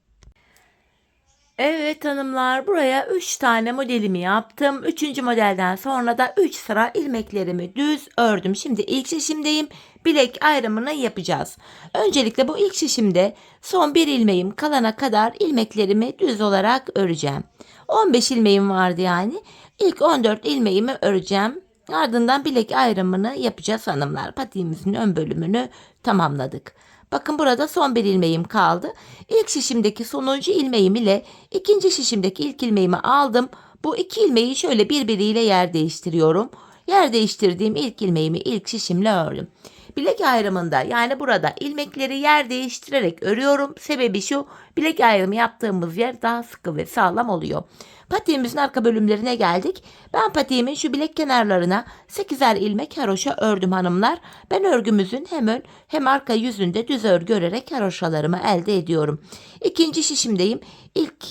Evet hanımlar, buraya 3 tane modelimi yaptım. 3. modelden sonra da 3 sıra ilmeklerimi düz ördüm. Şimdi ilk şişimdeyim. Bilek ayrımını yapacağız. Öncelikle bu ilk şişimde son bir ilmeğim kalana kadar ilmeklerimi düz olarak öreceğim. 15 ilmeğim vardı yani. İlk 14 ilmeğimi öreceğim. Ardından bilek ayrımını yapacağız hanımlar. Patiğimizin ön bölümünü tamamladık. Bakın burada son bir ilmeğim kaldı. İlk şişimdeki sonuncu ilmeğim ile ikinci şişimdeki ilk ilmeğimi aldım. Bu iki ilmeği şöyle birbiriyle yer değiştiriyorum. Yer değiştirdiğim ilk ilmeğimi ilk şişimle ördüm. Bilek ayrımında, yani burada ilmekleri yer değiştirerek örüyorum. Sebebi şu: bilek ayrımı yaptığımız yer daha sıkı ve sağlam oluyor. Patiğimizin arka bölümlerine geldik. Ben patiğimin şu bilek kenarlarına 8'er ilmek haroşa ördüm hanımlar. Ben örgümüzün hem ön hem arka yüzünde düz örgü örerek haroşalarımı elde ediyorum. İkinci şişimdeyim. İlk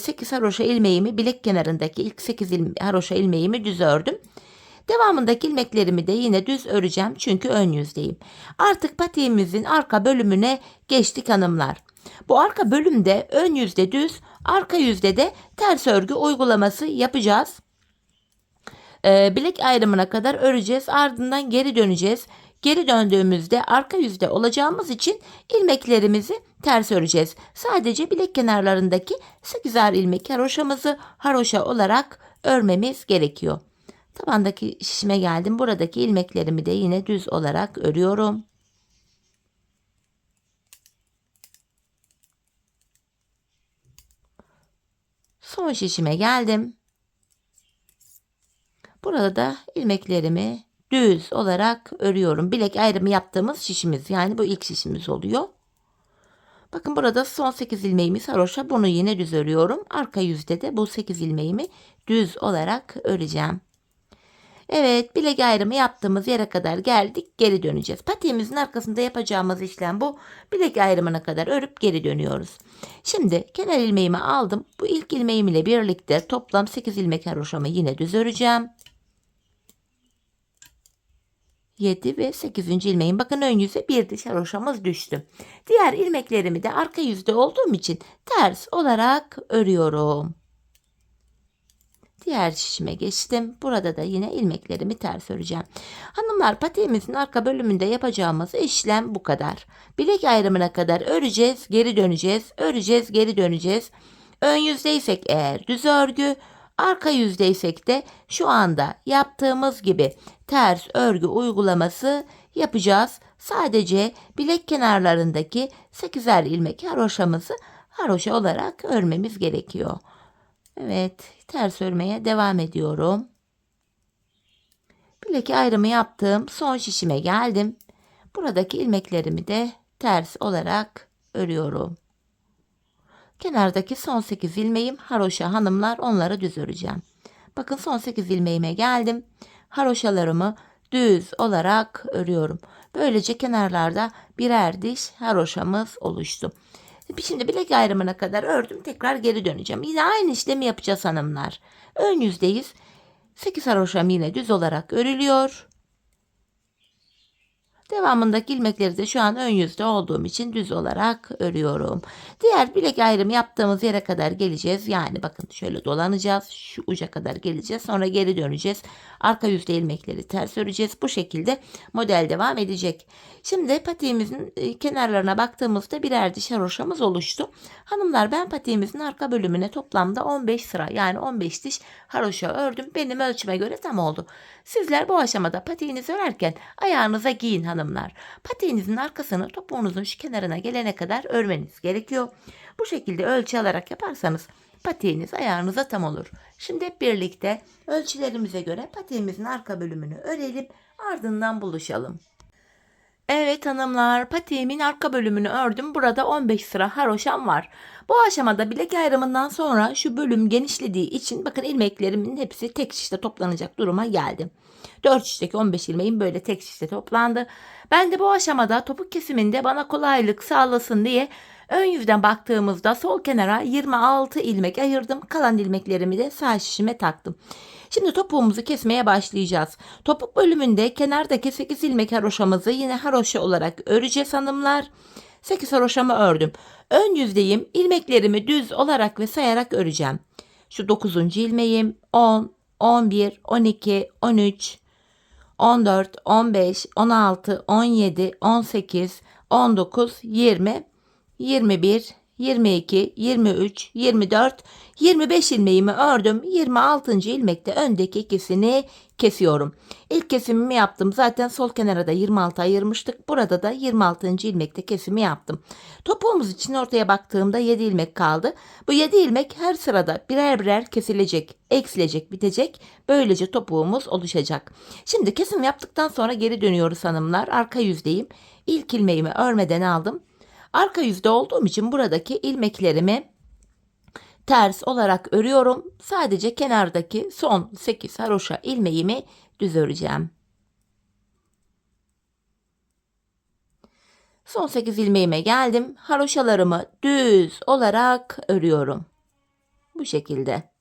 8 haroşa ilmeğimi, bilek kenarındaki ilk 8 haroşa ilmeğimi düz ördüm. Devamındaki ilmeklerimi de yine düz öreceğim, çünkü ön yüzdeyim. Artık patiğimizin arka bölümüne geçtik hanımlar. Bu arka bölümde ön yüzde düz, arka yüzde de ters örgü uygulaması yapacağız. Bilek ayrımına kadar öreceğiz, ardından geri döneceğiz. Geri döndüğümüzde arka yüzde olacağımız için ilmeklerimizi ters öreceğiz. Sadece bilek kenarlarındaki 8'er ilmek haroşamızı haroşa olarak örmemiz gerekiyor. Tabandaki şişime geldim. Buradaki ilmeklerimi de yine düz olarak örüyorum. Son şişime geldim. Burada da ilmeklerimi düz olarak örüyorum. Bilek ayrımı yaptığımız şişimiz, yani bu ilk şişimiz oluyor. Bakın burada son 8 ilmeğimiz haroşa, bunu yine düz örüyorum. Arka yüzde de bu 8 ilmeğimi düz olarak öreceğim. Evet, bilek ayrımı yaptığımız yere kadar geldik, geri döneceğiz. Patiğimizin arkasında yapacağımız işlem bu. Bilek ayrımına kadar örüp geri dönüyoruz. Şimdi kenar ilmeğimi aldım. Bu ilk ilmeğim ile birlikte toplam 8 ilmek haroşamı yine düz öreceğim. 7 ve 8. ilmeğim. Bakın ön yüze bir diş haroşamız düştü. Diğer ilmeklerimi de arka yüzde olduğum için ters olarak örüyorum. Diğer şişime geçtim. Burada da yine ilmeklerimi ters öreceğim. Hanımlar, patiğimizin arka bölümünde yapacağımız işlem bu kadar. Bilek ayrımına kadar öreceğiz, geri döneceğiz, öreceğiz, geri döneceğiz. Ön yüzdeysek eğer düz örgü, arka yüzdeysek de şu anda yaptığımız gibi ters örgü uygulaması yapacağız. Sadece bilek kenarlarındaki 8'er ilmek haroşamızı haroşa olarak örmemiz gerekiyor. Evet, ters örmeye devam ediyorum. Bilek ayrımı yaptım. Son şişime geldim. Buradaki ilmeklerimi de ters olarak örüyorum. Kenardaki son 8 ilmeğim haroşa hanımlar, onları düz öreceğim. Bakın son 8 ilmeğime geldim. Haroşalarımı düz olarak örüyorum. Böylece kenarlarda birer diş haroşamız oluştu. Şimdi bilek ayrımına kadar ördüm. Tekrar geri döneceğim. Yine aynı işlemi yapacağız hanımlar. Ön yüzdeyiz. 8 haroşam yine düz olarak örülüyor. Devamındaki ilmekleri de şu an ön yüzde olduğum için düz olarak örüyorum. Diğer bilek ayrımı yaptığımız yere kadar geleceğiz. Yani bakın şöyle dolanacağız. Şu uca kadar geleceğiz. Sonra geri döneceğiz. Arka yüzde ilmekleri ters öreceğiz. Bu şekilde model devam edecek. Şimdi patiğimizin kenarlarına baktığımızda birer diş haroşamız oluştu. Hanımlar, ben patiğimizin arka bölümüne toplamda 15 sıra yani 15 diş haroşa ördüm. Benim ölçüme göre tam oldu. Sizler bu aşamada patiğinizi örerken ayağınıza giyin hanımlar. Patiğinizin arkasını topuğunuzun şu kenarına gelene kadar örmeniz gerekiyor. Bu şekilde ölçü alarak yaparsanız patiğiniz ayağınıza tam olur. Şimdi hep birlikte ölçülerimize göre patiğimizin arka bölümünü örelim, ardından buluşalım. Evet hanımlar, patiğimin arka bölümünü ördüm. Burada 15 sıra haroşam var. Bu aşamada bilek ayrımından sonra şu bölüm genişlediği için bakın ilmeklerimin hepsi tek şişte toplanacak duruma geldim. 4 şişteki 15 ilmeğim böyle tek şişte toplandı. Ben de bu aşamada topuk kesiminde bana kolaylık sağlasın diye ön yüzden baktığımızda sol kenara 26 ilmek ayırdım. Kalan ilmeklerimi de sağ şişime taktım. Şimdi topuğumuzu kesmeye başlayacağız. Topuk bölümünde kenardaki 8 ilmek haroşamızı yine haroşa olarak öreceğiz hanımlar. 8 haroşamı ördüm. Ön yüzdeyim. İlmeklerimi düz olarak ve sayarak öreceğim. Şu 9. ilmeğim 10, 11, 12, 13, 14, 15, 16, 17, 18, 19, 20, 21, 22, 23, 24, 25 ilmeğimi ördüm. 26. ilmekte öndeki ikisini kesiyorum. İlk kesimimi yaptım. Zaten sol kenara da 26 ayırmıştık. Burada da 26. ilmekte kesimi yaptım. Topuğumuz için ortaya baktığımda 7 ilmek kaldı. Bu 7 ilmek her sırada birer birer kesilecek, eksilecek, bitecek. Böylece topuğumuz oluşacak. Şimdi kesim yaptıktan sonra geri dönüyoruz hanımlar. Arka yüzdeyim. İlk ilmeğimi örmeden aldım. Arka yüzde olduğum için buradaki ilmeklerimi ters olarak örüyorum. Sadece kenardaki son 8 haroşa ilmeğimi düz öreceğim. Son 8 ilmeğime geldim. Haroşalarımı düz olarak örüyorum. Bu şekilde.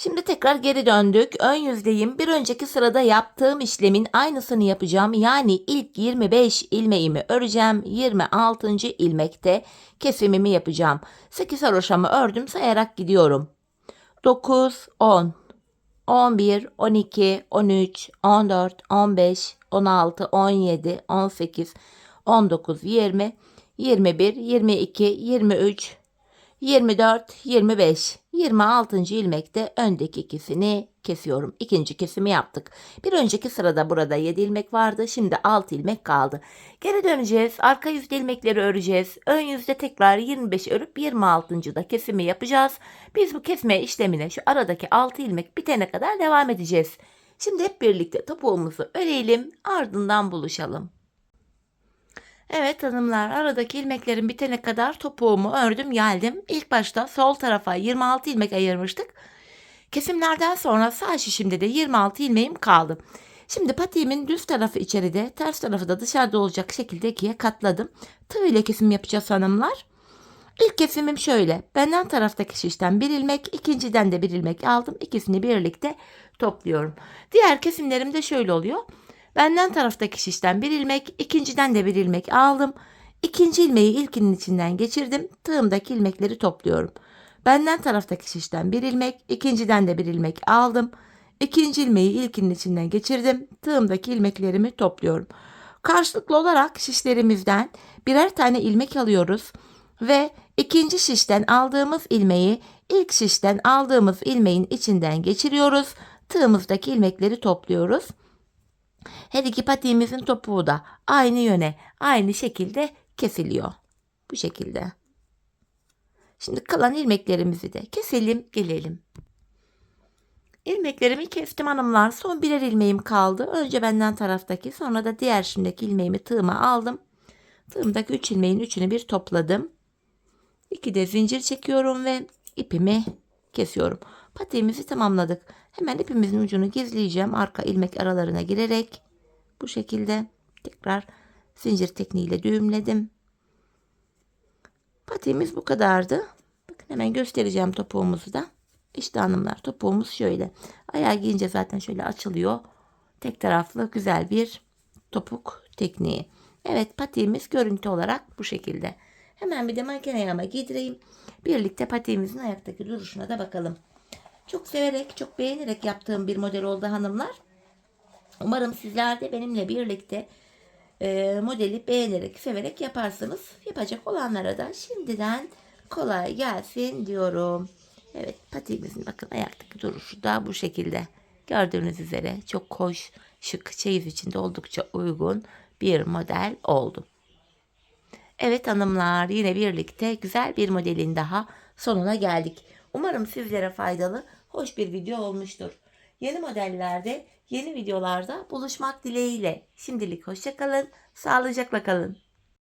Şimdi tekrar geri döndük. Ön yüzdeyim. Bir önceki sırada yaptığım işlemin aynısını yapacağım. Yani ilk 25 ilmeğimi öreceğim. 26. ilmekte kesimimi yapacağım. 8 haroşamı ördüm, sayarak gidiyorum. 9, 10, 11, 12, 13, 14, 15, 16, 17, 18, 19, 20, 21, 22, 23, 24, 25, 26. ilmekte öndeki ikisini kesiyorum. İkinci kesimi yaptık. Bir önceki sırada burada 7 ilmek vardı. Şimdi 6 ilmek kaldı. Geri döneceğiz. Arka yüzde ilmekleri öreceğiz. Ön yüzde tekrar 25 örüp 26. da kesimi yapacağız. Biz bu kesme işlemine şu aradaki 6 ilmek bitene kadar devam edeceğiz. Şimdi hep birlikte topuğumuzu örelim. Ardından buluşalım. Evet hanımlar, aradaki ilmeklerin bitene kadar topuğumu ördüm geldim. İlk başta sol tarafa 26 ilmek ayırmıştık. Kesimlerden sonra sağ şişimde de 26 ilmeğim kaldı. Şimdi patiğimin düz tarafı içeride, ters tarafı da dışarıda olacak şekilde ikiye katladım. Tığ ile kesim yapacağız hanımlar. İlk kesimim şöyle. Benden taraftaki şişten bir ilmek, ikinciden de bir ilmek aldım. İkisini birlikte topluyorum. Diğer kesimlerim de şöyle oluyor. Benden taraftaki şişten bir ilmek, ikinciden de bir ilmek aldım. İkinci ilmeği ilkinin içinden geçirdim. Tığımdaki ilmekleri topluyorum. Benden taraftaki şişten bir ilmek, ikinciden de bir ilmek aldım. İkinci ilmeği ilkinin içinden geçirdim. Tığımdaki ilmeklerimi topluyorum. Karşılıklı olarak şişlerimizden birer tane ilmek alıyoruz ve ikinci şişten aldığımız ilmeği ilk şişten aldığımız ilmeğin içinden geçiriyoruz. Tığımızdaki ilmekleri topluyoruz. Her iki patiğimizin topuğu da aynı yöne, aynı şekilde kesiliyor. Bu şekilde. Şimdi kalan ilmeklerimizi de keselim, gelelim. İlmeklerimi kestim hanımlar. Son birer ilmeğim kaldı. Önce benden taraftaki, sonra da diğer şimdiki ilmeğimi tığıma aldım. Tığımdaki 3 ilmeğin üçünü bir topladım. 2 de zincir çekiyorum ve ipimi kesiyorum. Patiğimizi tamamladık. Hemen ipimizin ucunu gizleyeceğim. Arka ilmek aralarına girerek bu şekilde tekrar zincir tekniğiyle düğümledim. Patiğimiz bu kadardı. Bakın hemen göstereceğim topuğumuzu da. İşte hanımlar, topuğumuz şöyle. Ayağı giyince zaten şöyle açılıyor. Tek taraflı güzel bir topuk tekniği. Evet, patiğimiz görüntü olarak bu şekilde. Hemen bir de manken ayağıma giydireyim. Birlikte patiğimizin ayaktaki duruşuna da bakalım. Çok severek, çok beğenerek yaptığım bir model oldu hanımlar. Umarım sizler de benimle birlikte modeli beğenerek, severek yaparsınız. Yapacak olanlara da şimdiden kolay gelsin diyorum. Evet, patiğimizin bakın ayaktaki duruşu da bu şekilde. Gördüğünüz üzere çok hoş, şık, çeyiz içinde oldukça uygun bir model oldu. Evet hanımlar, yine birlikte güzel bir modelin daha sonuna geldik. Umarım sizlere faydalı, hoş bir video olmuştur. Yeni modellerde, yeni videolarda buluşmak dileğiyle. Şimdilik hoşça kalın, sağlıcakla kalın.